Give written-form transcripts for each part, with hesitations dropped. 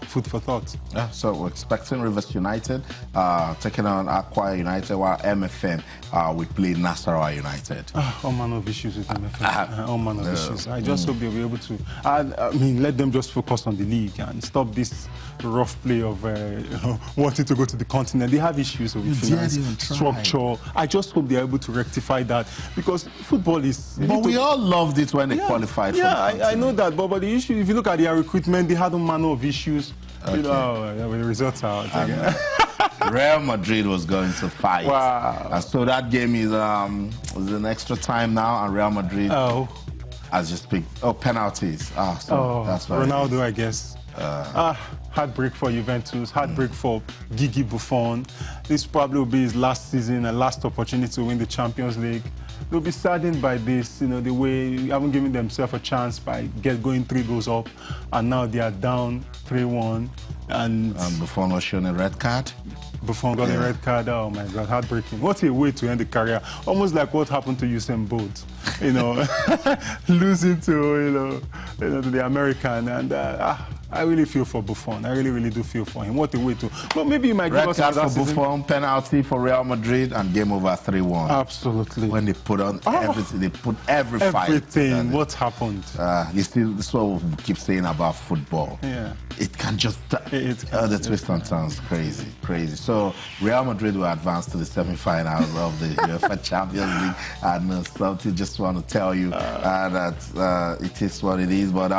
food for thought. Yeah, so we're expecting Rivers United taking on Aqua United, while MFM we play Nasarawa United. All manner of issues with MFM. All manner of issues. I just hope they'll be able to, I mean, let them just focus on the league and stop this rough play of wanting to go to the continent. They have issues with finance, structure. I just hope they're able to rectify that, because football is... But we all loved it when they qualified for the continent. I know that, but the issue, if you look at their recruitment, they had a manner of issues. Okay. You know, the results are out. Real Madrid was going to fight. Wow. So that game is an extra time now, and Real Madrid has just picked penalties. That's why Ronaldo, I guess. Heartbreak for Juventus, heartbreak for Gigi Buffon. This probably will be his last season and last opportunity to win the Champions League. They'll be saddened by this, you know, the way they haven't given themselves a chance by going 3 goals up, and now they are down 3-1. And Buffon was shown a red card. Buffon got a red card. Oh my God, heartbreaking. What a way to end the career. Almost like what happened to Usain Bolt, you know, losing to, to the American. And I really feel for Buffon. I really do feel for him. What a way to... But maybe you might give us another season. Red card for Buffon, penalty for Real Madrid, and game over 3-1. Absolutely. When they put on everything, they put everything. Everything. What happened? This is what we keep saying about football. Yeah. It can just... the twist and turns, crazy. So Real Madrid will advance to the semi-finals of the UEFA Champions League. And something just want to tell you that it is what it is. But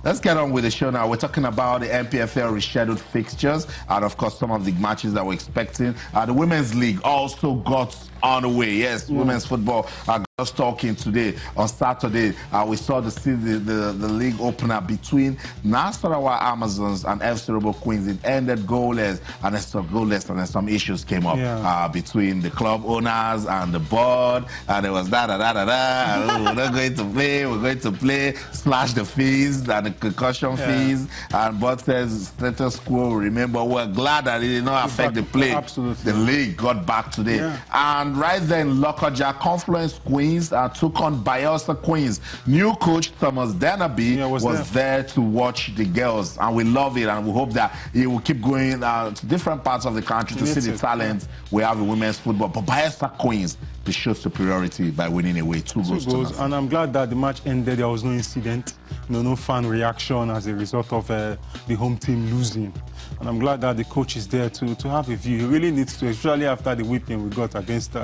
let's get on with the show now. We're talking about the NPFL rescheduled fixtures, and of course some of the matches that we're expecting. The Women's League also got on the way. Yes, women's football are just talking today. On Saturday, we saw the league opener between Nasarawa Amazons and FC Robo Queens. It ended goalless, and then some issues came up between the club owners and the board, and it was we're not going to play, we're going to play, slash the fees and the concussion fees, and board says status quo. Remember, we're glad that it did not affect the play. Absolutely. The league got back today. And right then, Lokoja Confluence Queens took on Bayelsa Queens. New coach Thomas Denaby was there to watch the girls, and we love it, and we hope that he will keep going to different parts of the country to see the talent we have in women's football. But Bayelsa Queens, they showed superiority by winning away 2 goals. And I'm glad that the match ended. There was no incident, no fan reaction as a result of the home team losing. And I'm glad that the coach is there to have a view. He really needs to, especially after the whipping we got against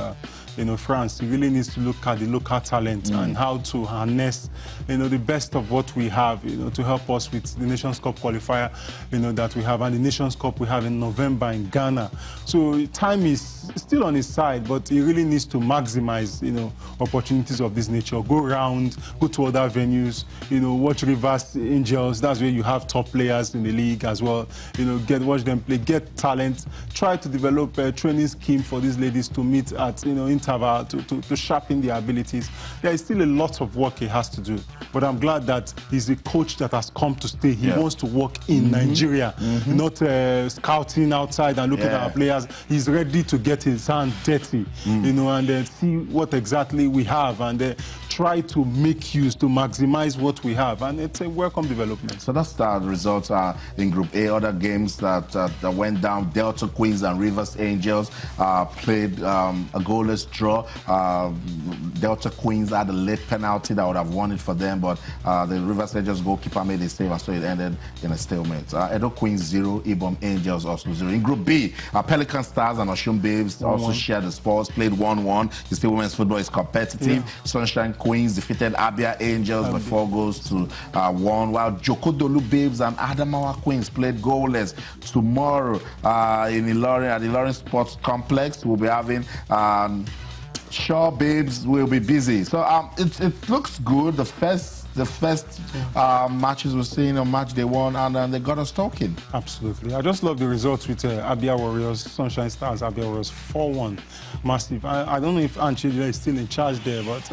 France, he really needs to look at the local talent and how to harness, the best of what we have, to help us with the Nations Cup qualifier, that we have, and the Nations Cup we have in November in Ghana. So time is still on his side, but he really needs to maximize, opportunities of this nature. Go around, go to other venues, watch Rivers Angels. That's where you have top players in the league as well. Watch them play, get talent, try to develop a training scheme for these ladies to meet at, interval to sharpen their abilities. There is still a lot of work he has to do, but I'm glad that he's a coach that has come to stay. He wants to work in Nigeria, not scouting outside and looking at our players. He's ready to get his hands dirty, and see what exactly we have, and try to make use, to maximize what we have, and it's a welcome development. So that's the results in Group A. Other games that went down: Delta Queens and Rivers Angels played a goalless draw. Delta Queens had a late penalty that would have won it for them, but the Rivers Angels goalkeeper made a save, and so it ended in a stalemate. Edo Queens 0, Ibom Angels also 0. In Group B, Pelican Stars and Oshun Babes also shared the spoils, played 1-1. You see, women's football is competitive. Sunshine Queens defeated Abia Angels by 4 goals to 1, while Jokodolu Babes and Adamawa Queens played goalless. Tomorrow in Ilorin, at the Ilorin Sports Complex, we'll be having Shaw Babes will be busy. So it looks good. The first matches we're seeing on match day 1, and they got us talking. Absolutely. I just love the results with Abia Warriors, Sunshine Stars, Abia Warriors 4-1. Massive. I don't know if Anchidula is still in charge there, but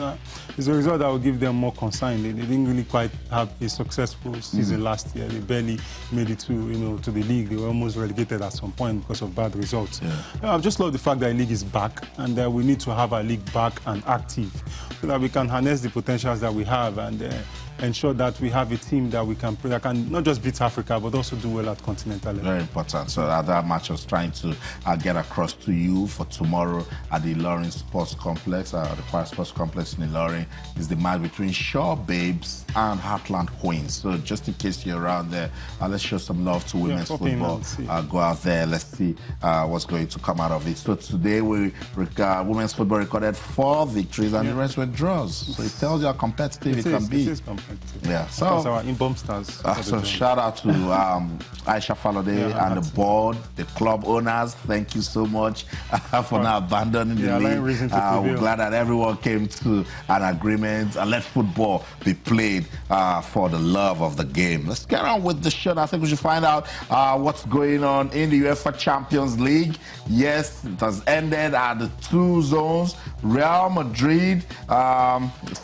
it's a result that will give them more concern. They didn't really quite have a successful season last year. They barely made it to the league. They were almost relegated at some point because of bad results. I just love the fact that the league is back, and we need to have our league back and active so that we can harness the potentials that we have and ensure that we have a team that can not just beat Africa, but also do well at continental level. Very important. So that match I was trying to get across to you for tomorrow at the Ilorin Sports Complex, the Choir Sports Complex in Ilorin, is the match between Shaw Babes and Heartland Queens. So just in case you're around there, let's show some love to women's football. Go out there, let's see what's going to come out of it. So today women's football recorded 4 victories and the rest were draws. So it tells you how competitive it can be. It is competitive. Yeah. So our in-bomb stars. So shout out to Aisha Falode and the board, the club owners. Thank you so much for not abandoning the league. We're glad that everyone came to an agreement and let football be played for the love of the game. Let's get on with the show. I think we should find out what's going on in the UEFA Champions League. Yes, it has ended at the 2 zones. Real Madrid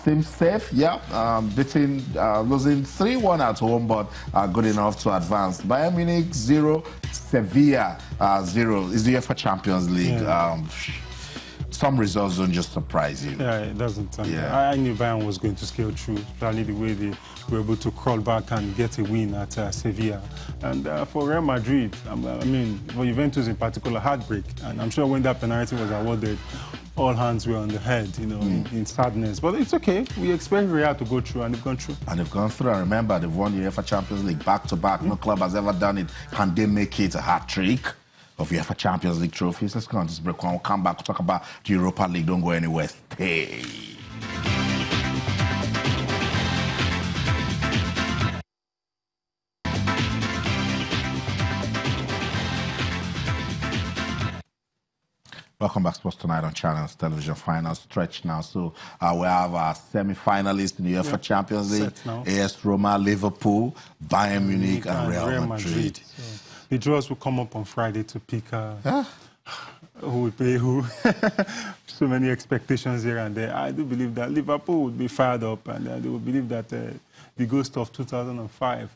seems safe, losing 3-1 at home, but good enough to advance. Bayern Munich 0, Sevilla 0. Is the UEFA Champions League. Some results don't just surprise you. Yeah, it doesn't. I knew Bayern was going to scale through, especially the way they were able to crawl back and get a win at Sevilla. And for Real Madrid, I mean, for Juventus in particular, heartbreak. And I'm sure when that penalty was awarded, all hands were on the head, you know, in sadness. But it's okay. We expect Real to go through, and they've gone through. And they've gone through. And remember, they've won the UEFA Champions League back-to-back. No club has ever done it. Can they make it a hat-trick of UEFA Champions League trophies? Let's go on this break. When we come back, we'll talk about the Europa League. Don't go anywhere. Stay. Welcome back, Sports Tonight on Channels Television. Final stretch now. So we have our semi-finalists in the UEFA Champions League. AS Roma, Liverpool, Bayern Munich, and Real Madrid. So the draws will come up on Friday to pick who will play who. So many expectations here and there. I do believe that Liverpool would be fired up, and they will believe that the ghost of 2005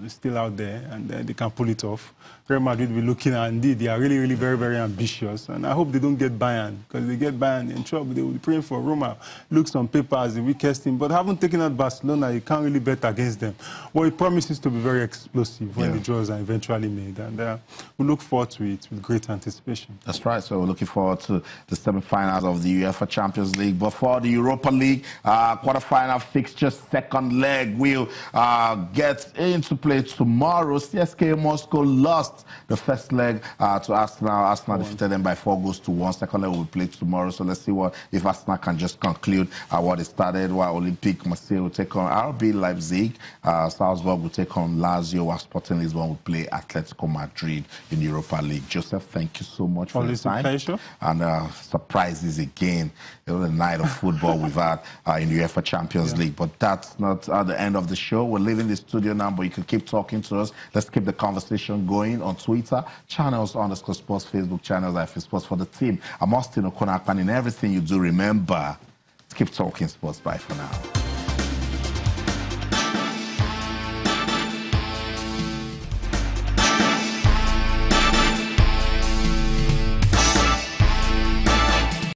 is still out there, and they can pull it off. Real Madrid will be looking at, indeed, they are really, really very, very ambitious. And I hope they don't get Bayern, because if they get Bayern in trouble, they will be praying for Roma. Looks on paper as the weakest team, but haven't taken out Barcelona. You can't really bet against them. Well, it promises to be very explosive when the draws are eventually made. And we look forward to it with great anticipation. That's right. So we're looking forward to the semi-finals of the UEFA Champions League. But for the Europa League, quarter-final fixture, second leg, will get into play tomorrow. CSKA Moscow lost the first leg to Arsenal. Arsenal defeated them by 4-1. Second leg will play tomorrow. So let's see if Arsenal can just conclude what it started. While Olympique Marseille will take on RB Leipzig. Salzburg will take on Lazio. While Sporting Lisbon will play Atletico Madrid in the Europa League. Joseph, thank you so much for your time. Pleasure. And surprises again. It was a night of football we've had in the UEFA Champions League. But that's not the end of the show. We're leaving the studio now, but you can keep talking to us. Let's keep the conversation going on Twitter, channels_sports, Facebook channels, IF Sports for the team. I'm Austin Okonakpan. In everything you do, remember, keep talking sports. Bye for now.